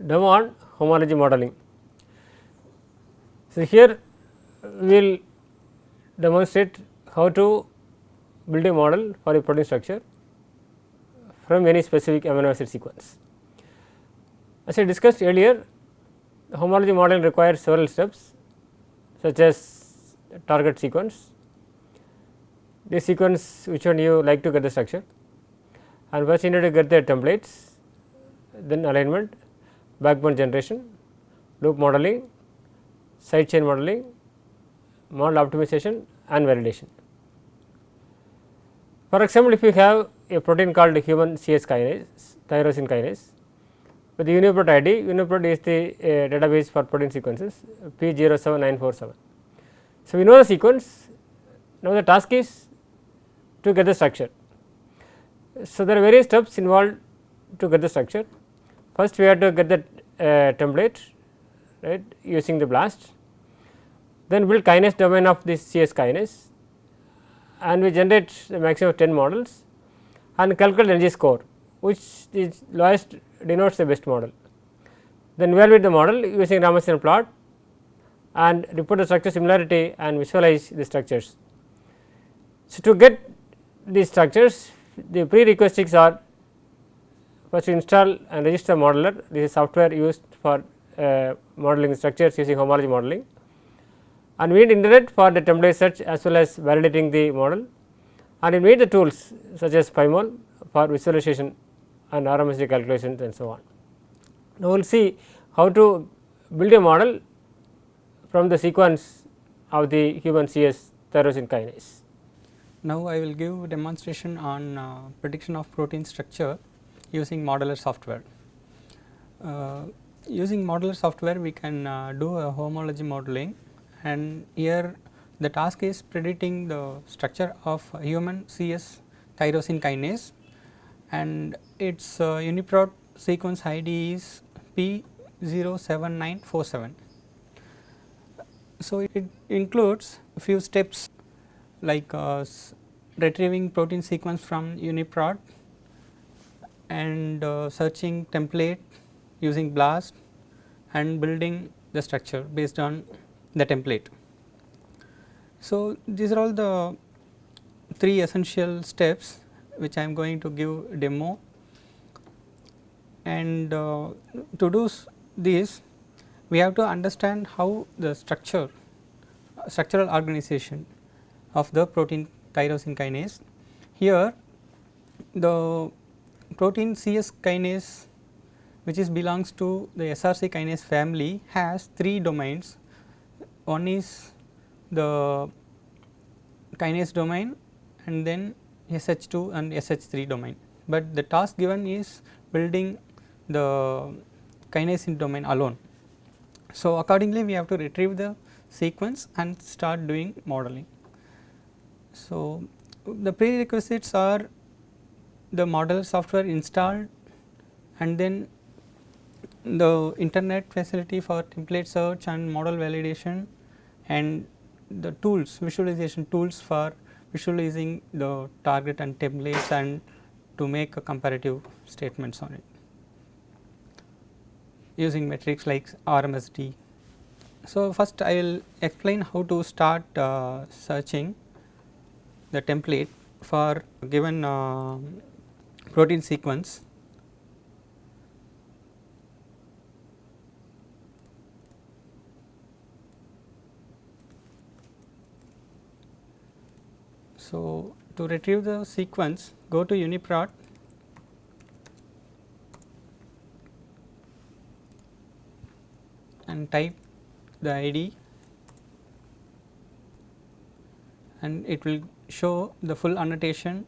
demo on homology modeling. So, here we will demonstrate how to build a model for a protein structure from any specific amino acid sequence. As I discussed earlier, the homology modeling requires several steps such as target sequence, this sequence which one you like to get the structure, and first you need to get the templates, then alignment, backbone generation, loop modeling, side chain modeling, model optimization and validation. For example, if you have a protein called human CS kinase, tyrosine kinase, with the UniProt ID, UniProt is the database for protein sequences P07947. So, we know the sequence, now the task is to get the structure. So, there are various steps involved to get the structure. First, we have to get the template, right, using the BLAST, then build kinase domain of this CS kinase, and we generate the maximum of 10 models and calculate energy score, which is lowest denotes the best model. Then evaluate the model using Ramachandran plot and report the structure similarity and visualize the structures. So, to get these structures, the prerequisites are first install and register modeler. This is software used for modeling structures using homology modeling, and we need internet for the template search as well as validating the model, and we need the tools such as PyMol for visualization and RMSD calculations and so on. Now, we will see how to build a model from the sequence of the human CS tyrosine kinase. Now, I will give a demonstration on prediction of protein structure using modeler software. Using modeler software, we can do a homology modeling, and here the task is predicting the structure of human CS tyrosine kinase, and its UniProt sequence ID is P07947. So, it includes a few steps like retrieving protein sequence from UniProt and searching template using BLAST and building the structure based on the template. So, these are all the 3 essential steps which I am going to give demo, and to do this we have to understand how the structural organization of the protein tyrosine kinase. Here the protein CS kinase, which belongs to the SRC kinase family, has 3 domains. One is the kinase domain and then SH2 and SH3 domain, but the task given is building the kinase domain alone. So, accordingly we have to retrieve the sequence and start doing modeling. So, the prerequisites are the modeler software installed, and then the internet facility for template search and model validation, and the tools, visualization tools for visualizing the target and templates and to make a comparative statements on it using metrics like RMSD. So, first I will explain how to start searching the template for given protein sequence. So, to retrieve the sequence, go to UniProt and type the ID, and it will show the full annotation,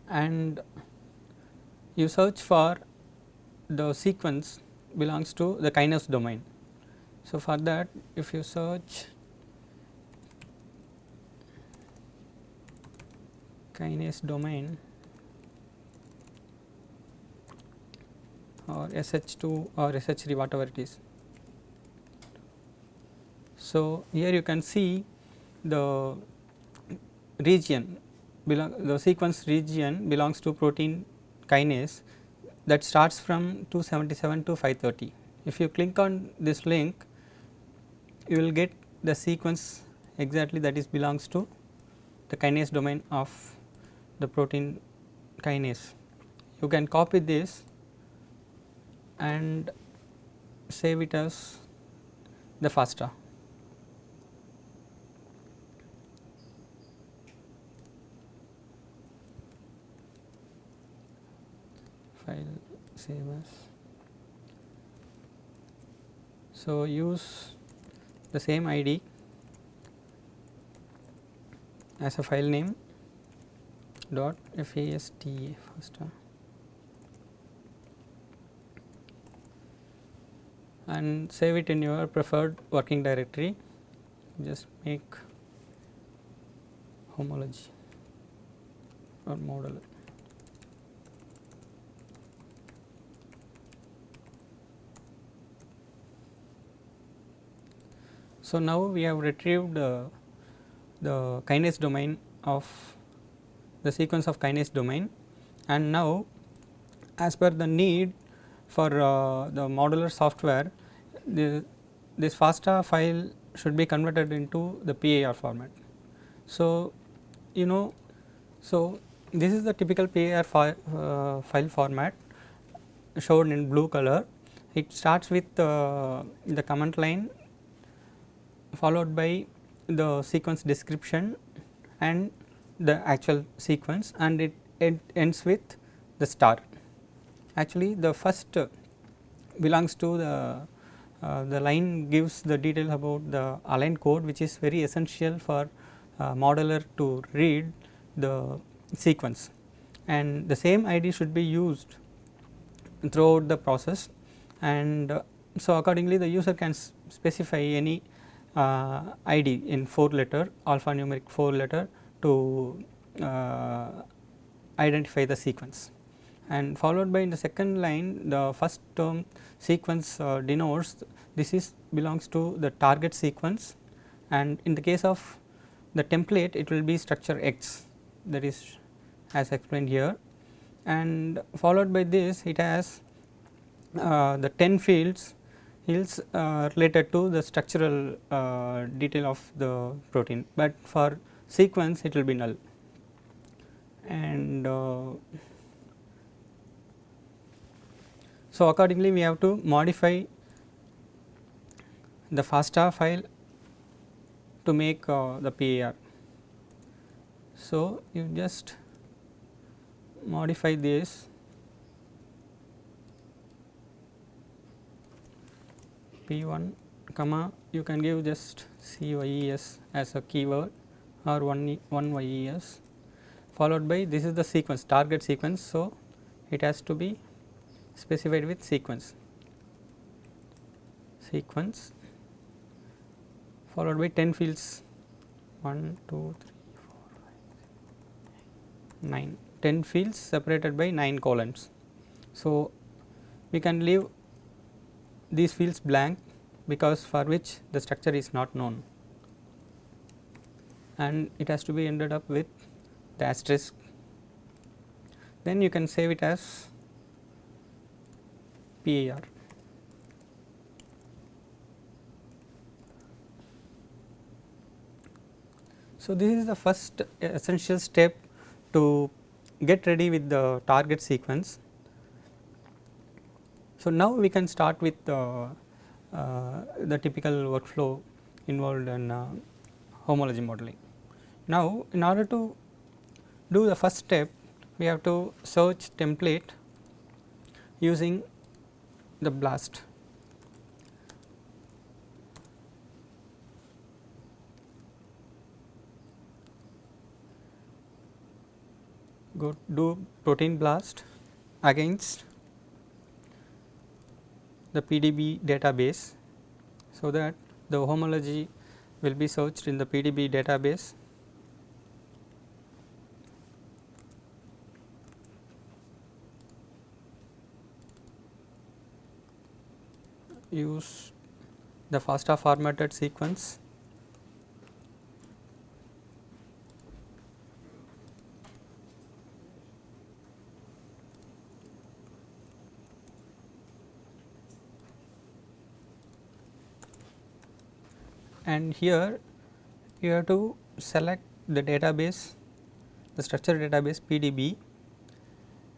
and you search for the sequence belongs to the kinase domain. So, for that if you search kinase domain or SH2 or SH3, whatever it is. So, here you can see the region the sequence region belongs to protein kinase that starts from 277 to 530. If you click on this link, you will get the sequence exactly that is belongs to the kinase domain of the protein kinase. You can copy this and save it as the FASTA. File save as. So, use the same ID as a file name dot FASTA FASTA and save it in your preferred working directory. Just make homology or modular. So, now we have retrieved the kinase domain of the sequence of kinase domain, and now as per the need for the modular software, this FASTA file should be converted into the PAR format. So, so this is the typical PAR file format shown in blue color. It starts with the command line followed by the sequence description and the actual sequence, and it ends with the star. Actually, the first belongs to the line gives the detail about the aligned code, which is very essential for modeler to read the sequence, and the same ID should be used throughout the process. And so, accordingly the user can specify any ID in 4 letter alphanumeric 4 letter to identify the sequence, and followed by in the second line the first term sequence denotes this is belongs to the target sequence, and in the case of the template it will be structure X, that is as explained here, and followed by this it has the 10 fields related to the structural detail of the protein, but for sequence it will be null. And so, accordingly we have to modify the FASTA file to make the PAR. So, you just modify this P1 comma, you can give just CYES as a keyword or one YES, followed by this is the sequence target sequence. So, it has to be specified with sequence followed by 10 fields 1 2 3 4 5 9 10 fields separated by 9 columns. So, we can leave these fields blank because for which the structure is not known, and it has to be ended up with the asterisk. Then you can save it as PAR. So, this is the first essential step to get ready with the target sequence. So, now we can start with the typical workflow involved in homology modeling. Now, in order to do the first step, we have to search template using the BLAST. Go do protein BLAST against the PDB database, so that the homology will be searched in the PDB database. Use the FASTA formatted sequence. and here you have to select the database, the structure database PDB,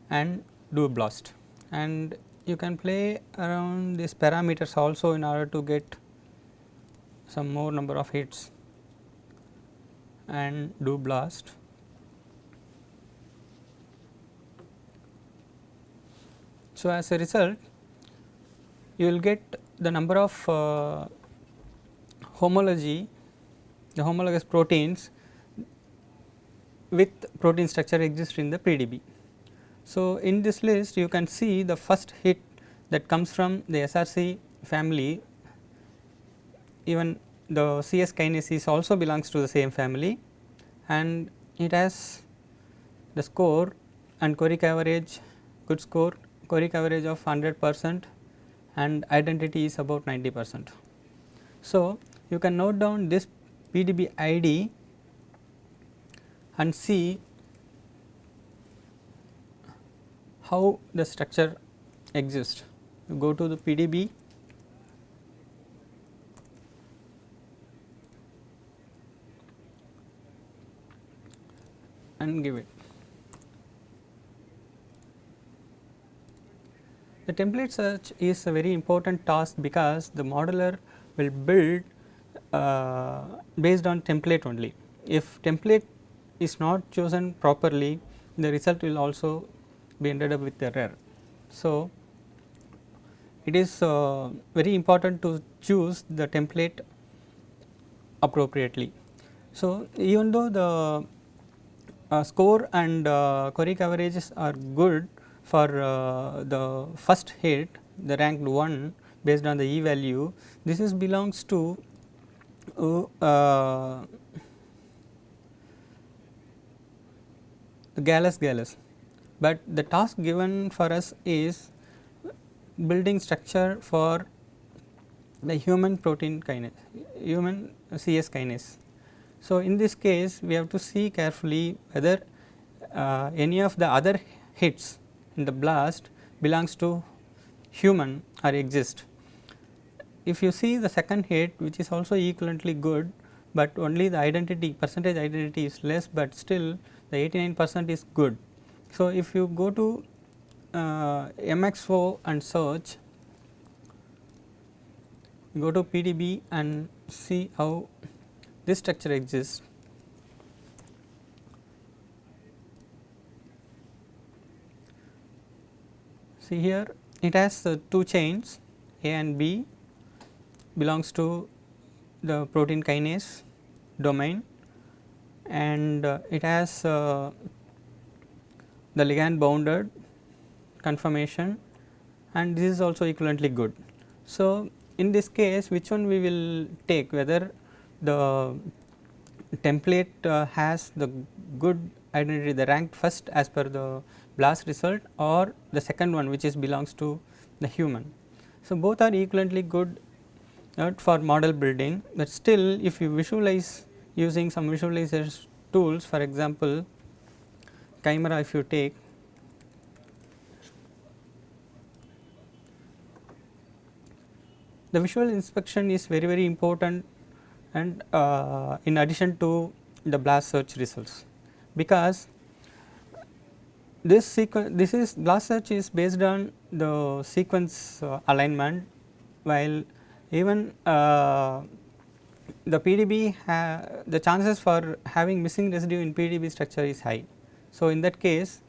and do a blast, and you can play around these parameters also in order to get some more number of hits and do blast. So, as a result you will get the number of homology, the homologous proteins with protein structure exist in the PDB. So, in this list you can see the first hit that comes from the SRC family, even the CS kinases also belongs to the same family, and it has the score and query average, good score, query average of 100% and identity is about 90%. So, you can note down this PDB ID and see how the structure exists. You go to the PDB and give it. The template search is a very important task because the modeler will build based on template only. If template is not chosen properly, the result will also be ended up with error. So, it is very important to choose the template appropriately. So, even though the score and query coverages are good for the first hit, the ranked 1 based on the E value, this is belongs to the Gallus, but the task given for us is building structure for the human protein kinase, human CS kinase. So, in this case we have to see carefully whether any of the other hits in the blast belongs to human or exist. If you see the second hit, which is also equivalently good, but only the identity percentage identity is less, but still the 89% is good. So, if you go to MXO and search, you go to PDB and see how this structure exists. See here it has two chains, A and B belongs to the protein kinase domain, and it has the ligand bounded conformation, and this is also equivalently good. So, in this case which one we will take, whether the template has the good identity, the ranked first as per the blast result, or the second one which is belongs to the human. So, both are equivalently good for model building, but still if you visualize using some visualization tools, for example Chimera, if you take, the visual inspection is very important, and in addition to the blast search results, because this sequence, this is blast search is based on the sequence alignment, while even the PDB the chances for having missing residue in PDB structure is high. So, in that case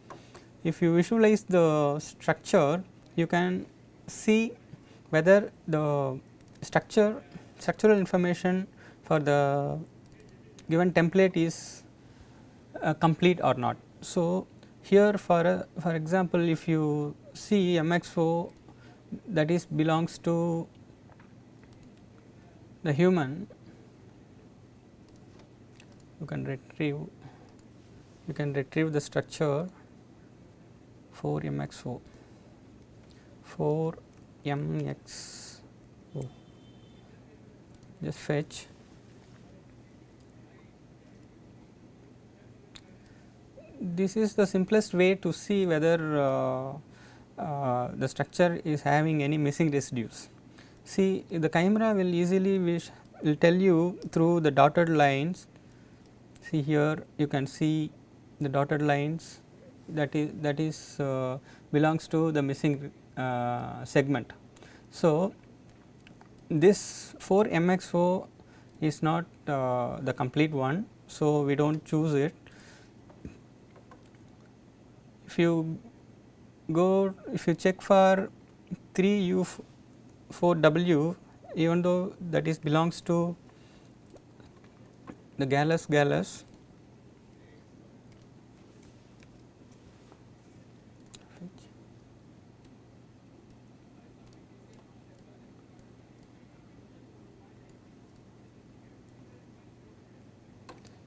if you visualize the structure, you can see whether the structural information for the given template is complete or not. So, here for example, if you see MXO, that is belongs to the human, you can retrieve the structure 4MXO, 4MXO, just fetch. This is the simplest way to see whether the structure is having any missing residues. See, the Chimera will easily will tell you through the dotted lines. See here, you can see the dotted lines, that is belongs to the missing segment. So, this 4 MXO is not the complete one, so we do not choose it. If you check for 3U4W, even though that is belongs to the Gallus.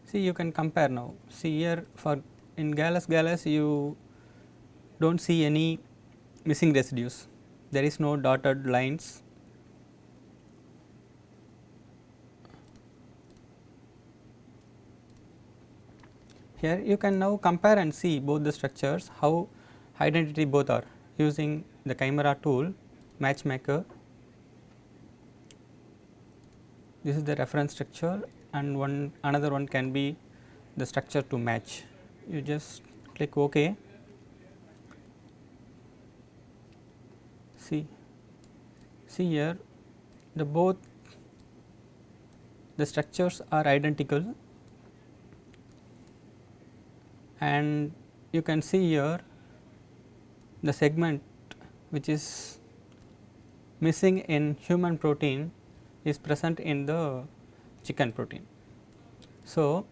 See, you can compare now. See here, for in Gallus you do not see any missing residues, there is no dotted lines. Here you can now compare and see both the structures, how identity both are, using the Chimera tool, matchmaker. This is the reference structure, and another one can be the structure to match. You just click OK. See here, both the structures are identical, and you can see here the segment which is missing in human protein is present in the chicken protein. So,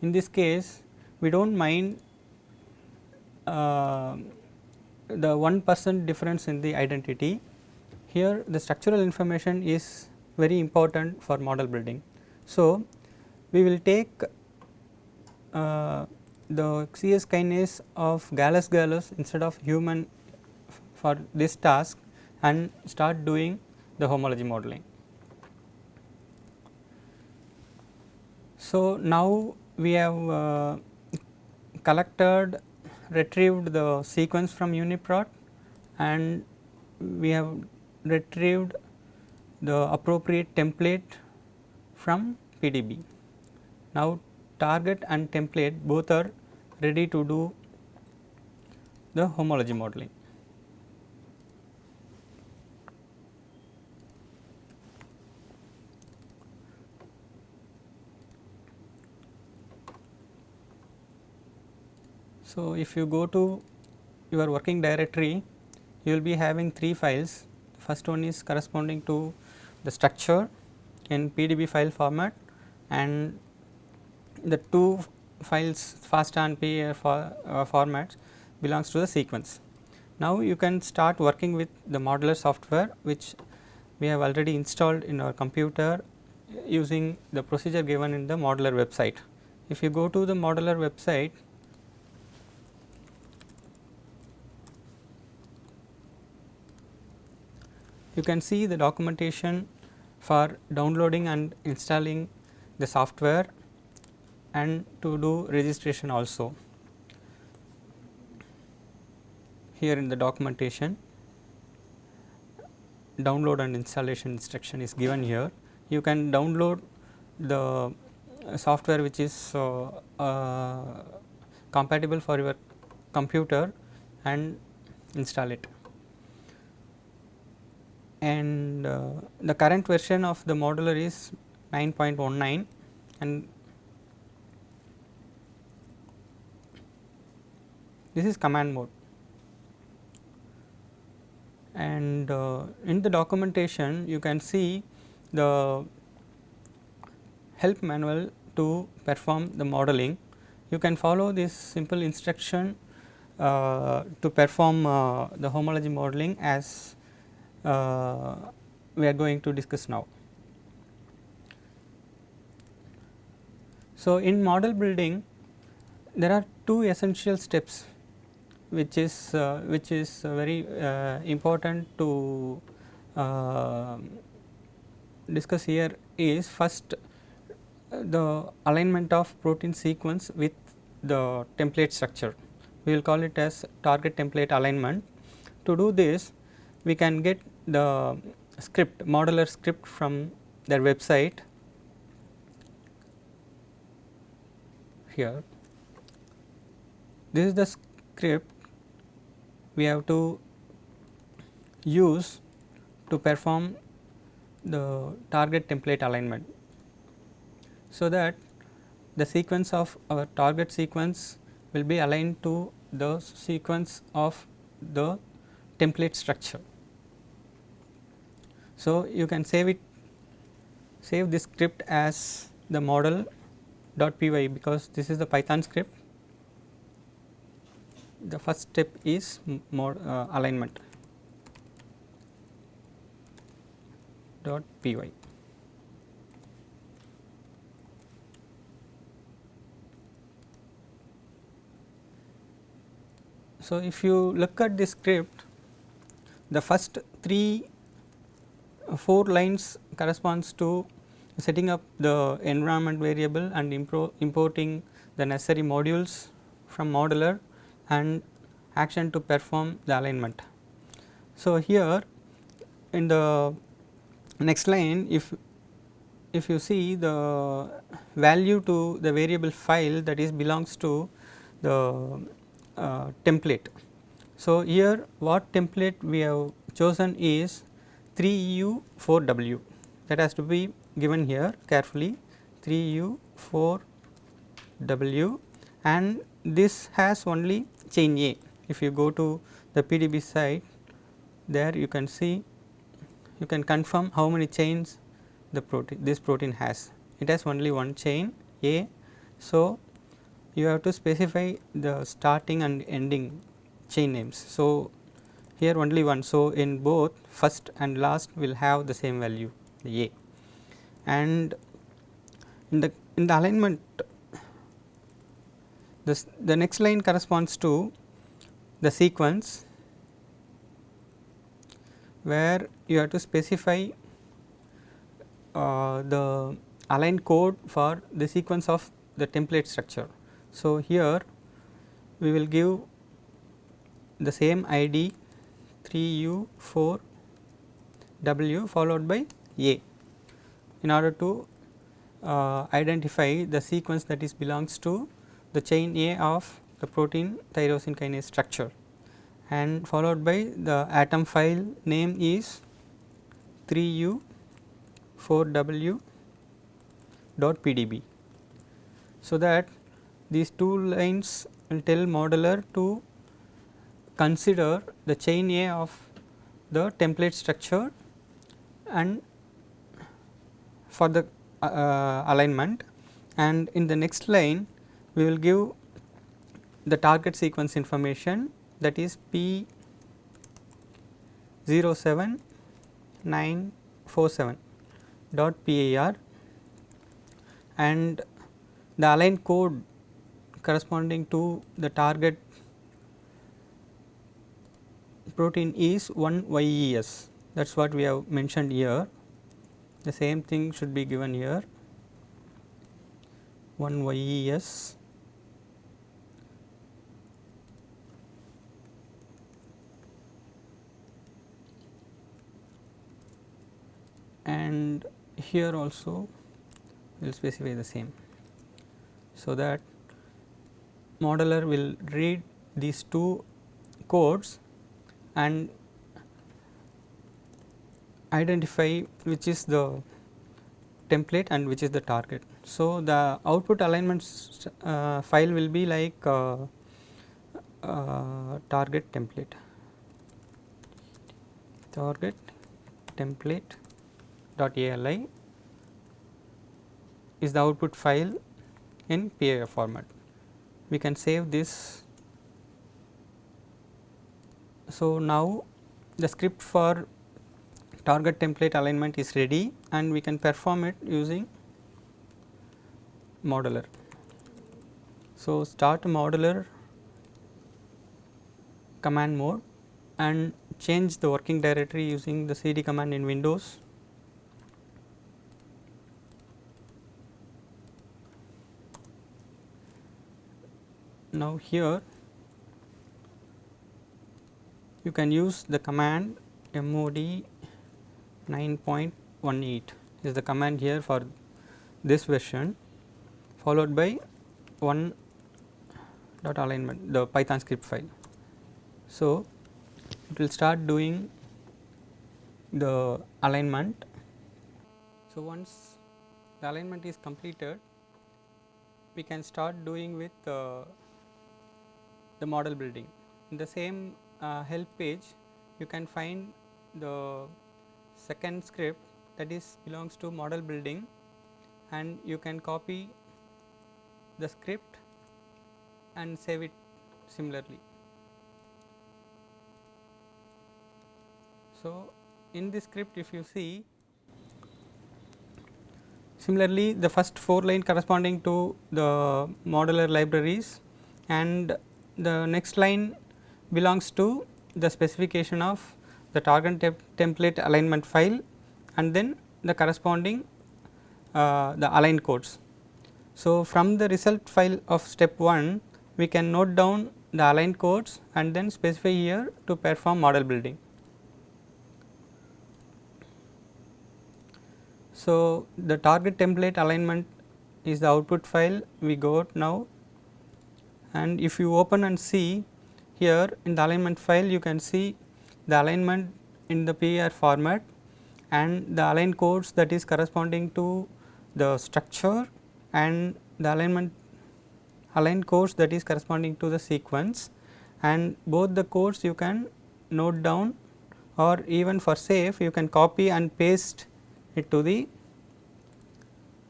in this case we do not mind the 1% difference in the identity. Here the structural information is very important for model building. So, we will take the CS kinase of Gallus instead of human for this task and start doing the homology modeling. So, now we have retrieved the sequence from UniProt, and we have retrieved the appropriate template from PDB. Now, target and template both are ready to do the homology modeling. So, if you go to your working directory, you will be having 3 files. The first one is corresponding to the structure in PDB file format, and the 2 files FASTA and PA formats belongs to the sequence. Now, you can start working with the modeler software, which we have already installed in our computer using the procedure given in the modeler website. If you go to the modeler website, you can see the documentation for downloading and installing the software and to do registration also. Here in the documentation, download and installation instruction is given here. You can download the software which is compatible for your computer and install it. And the current version of the modeler is 9.19, and this is command mode. And in the documentation you can see the help manual to perform the modeling. You can follow this simple instruction to perform the homology modeling as we are going to discuss now. So, in model building there are 2 essential steps which is very important to discuss here. Is first the alignment of protein sequence with the template structure. We will call it as target template alignment. To do this, we can get the script, modeler script from their website here. This is the script we have to use to perform the target template alignment, so that the sequence of our target sequence will be aligned to the sequence of the template structure. So, you can save this script as the model.py, because this is the Python script. The first step is alignment .py. So, if you look at this script, the first 4 lines corresponds to setting up the environment variable and importing the necessary modules from modular and action to perform the alignment. So, here in the next line, if you see the value to the variable file, that is belongs to the template. So, here what template we have chosen is 3u4w, that has to be given here carefully, 3u4w, and this has only chain A. If you go to the PDB site, there you can see, you can confirm how many chains this protein has. It has only one chain A. So, you have to specify the starting and ending chain names. So, here only one. So, in both first and last will have the same value, the A, and in the alignment, the next line corresponds to the sequence, where you have to specify the aligned code for the sequence of the template structure. So, here we will give the same ID 3u4w followed by A, in order to identify the sequence that is belongs to the chain A of the protein tyrosine kinase structure, and followed by the atom file name is 3u4w.pdb. So, that these 2 lines will tell modeler to consider the chain A of the template structure and for the alignment, and in the next line we will give the target sequence information, that is P07947.par, and the aligned code corresponding to the target protein is 1YES. That is what we have mentioned here. The same thing should be given here, 1YES. And here also we will specify the same, so that modeler will read these 2 codes and identify which is the template and which is the target. So, the output alignment file will be like target template .ali is the output file in PIF format. We can save this. So, now the script for target template alignment is ready, and we can perform it using modeler. So, start modeler command mode and change the working directory using the cd command in Windows. Now, here you can use the command mod 9.18 is the command here for this version, followed by one dot alignment, the Python script file. So, it will start doing the alignment. So, once the alignment is completed, we can start doing with the model building. In the same help page, you can find the second script that is belongs to model building, and you can copy the script and save it similarly. So, in this script, if you see, similarly the first 4 line corresponding to the modular libraries, and the next line belongs to the specification of the target template alignment file, and then the corresponding the align codes. So, from the result file of step 1, we can note down the align codes and then specify here to perform model building. So, the target template alignment is the output file we got now, and if you open and see here in the alignment file, you can see the alignment in the PIR format and the align codes that is corresponding to the structure, and the align codes that is corresponding to the sequence, and both the codes you can note down, or even for safe you can copy and paste it to the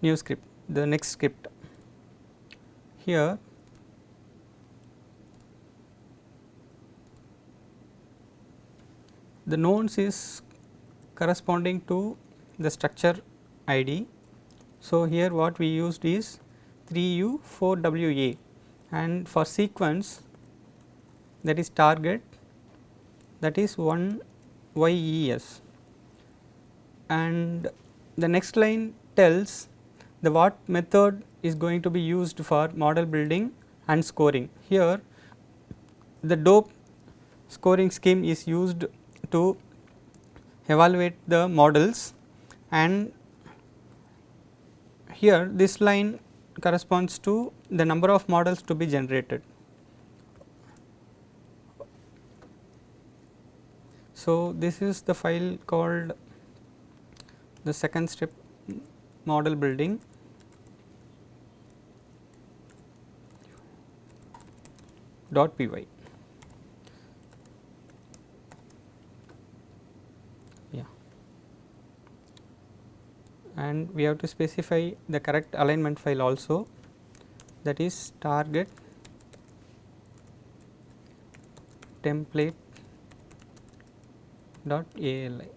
new script, the next script. Here the nodes is corresponding to the structure ID. So, here what we used is 3U4WA, and for sequence that is target, that is 1YES, and the next line tells the what method is going to be used for model building and scoring. Here the DOPE scoring scheme is used to evaluate the models, and here this line corresponds to the number of models to be generated. So, this is the file called the second step model building. .py. Yeah, and we have to specify the correct alignment file also, that is target template .ali.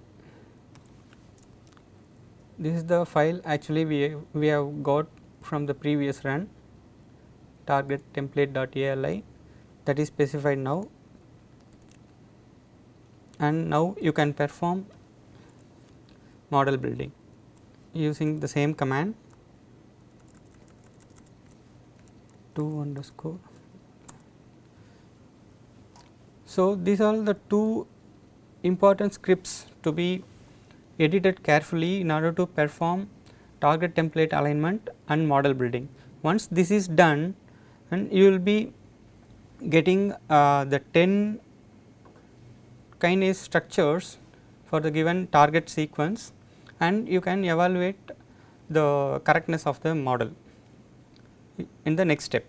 This is the file actually we have got from the previous run, target template.ali, that is specified now, and now you can perform model building using the same command _. So, these are the two important scripts to be edited carefully in order to perform target template alignment and model building. Once this is done, and you will be getting the 10 kinase structures for the given target sequence, and you can evaluate the correctness of the model in the next step.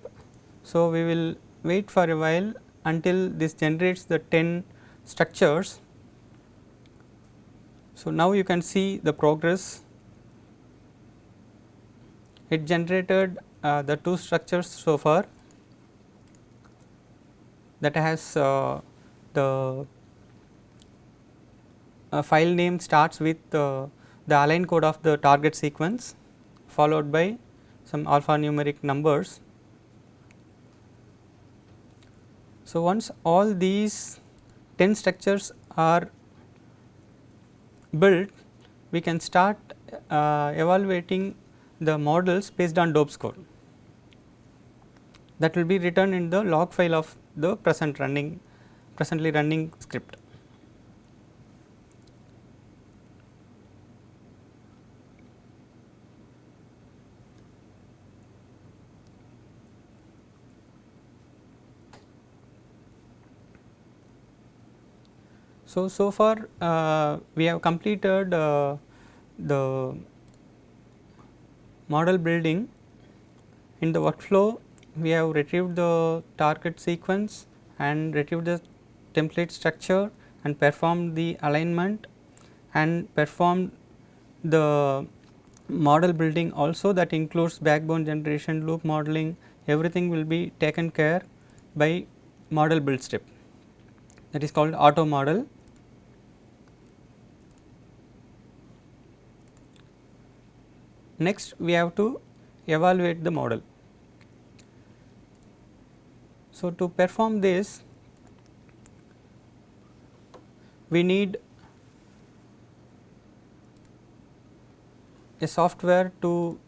So, we will wait for a while until this generates the 10 structures. So, now you can see the progress. It generated the 2 structures so far, that has the file name starts with the align code of the target sequence, followed by some alphanumeric numbers. So, once all these 10 structures are built, we can start evaluating the models based on DOPE score. That will be written in the log file of the presently running script. So far we have completed the model building. In the workflow, we have retrieved the target sequence and retrieved the template structure and performed the alignment and performed the model building also, that includes backbone generation, loop modeling, everything will be taken care by model build step, that is called auto model. Next we have to evaluate the model. So, to perform this we need a software to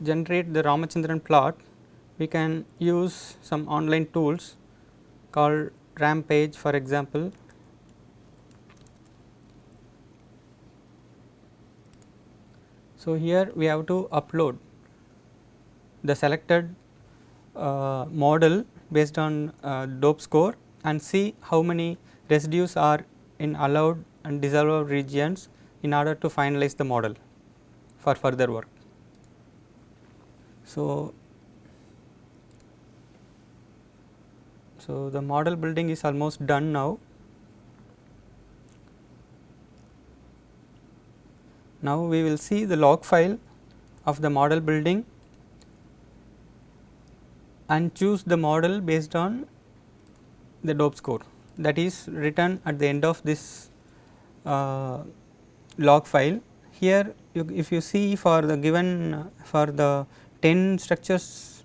generate the Ramachandran plot. We can use some online tools called Rampage, for example. So, here we have to upload the selected model based on dope score and see how many residues are in allowed and disallowed regions in order to finalize the model for further work. So, the model building is almost done now. Now, we will see the log file of the model building and choose the model based on the dope score, that is written at the end of this log file. Here if you see, for the given for the 10 structures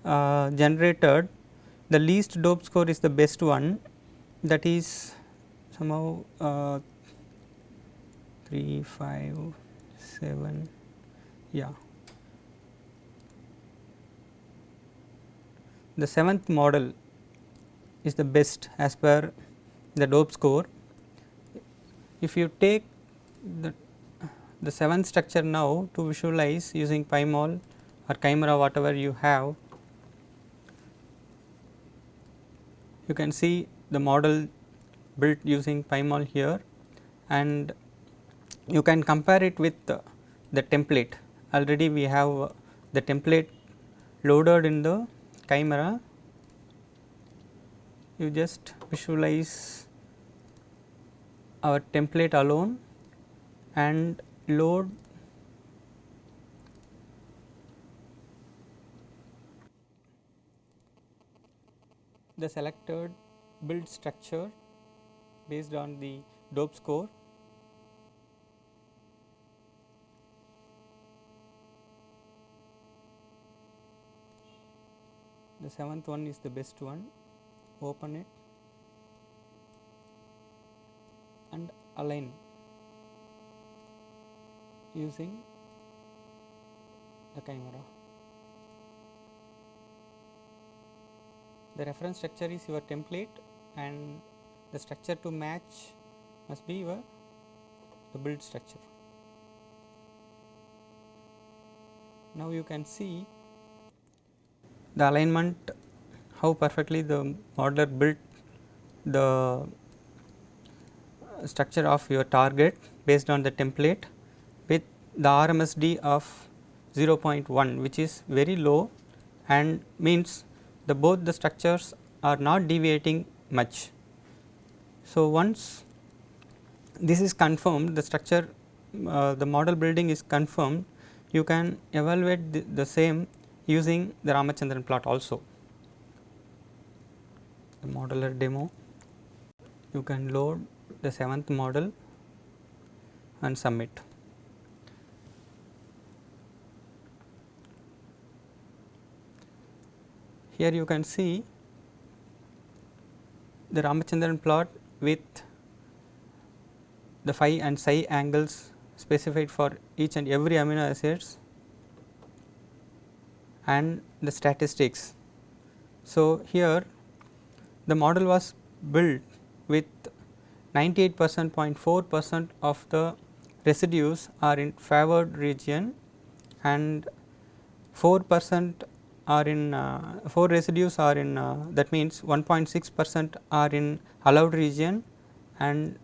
generated, the least dope score is the best one, that is somehow 3, 5, 7, yeah. The 7th model is the best as per the dope score. If you take the 7th structure now to visualize using PyMol or Chimera, whatever you have, you can see the model built using PyMol here, and you can compare it with the template. Already we have the template loaded in the Chimera. You just visualize our template alone and load the selected build structure based on the dope score. The 7th one is the best one. Open it and align using the Chimera. The reference structure is your template and the structure to match must be the build structure. Now you can see the alignment, how perfectly the modeler built the structure of your target based on the template with the RMSD of 0.1, which is very low and means both the structures are not deviating much. So, once this is confirmed, the structure the model building is confirmed, you can evaluate the same using the Ramachandran plot also. The modeler demo, you can load the 7th model and submit. Here you can see the Ramachandran plot with the phi and psi angles specified for each and every amino acids and the statistics. So, here the model was built with 98.4% of the residues are in favored region and 4% are in 4 residues are in that means 1.6% are in allowed region and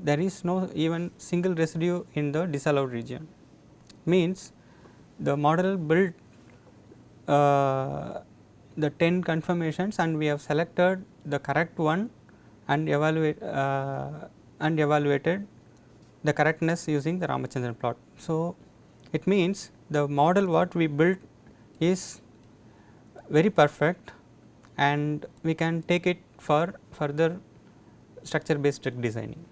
there is no even single residue in the disallowed region. Means the model built the 10 confirmations and we have selected the correct one and evaluated the correctness using the Ramachandran plot. So, it means the model what we built is very perfect and we can take it for further structure based drug designing.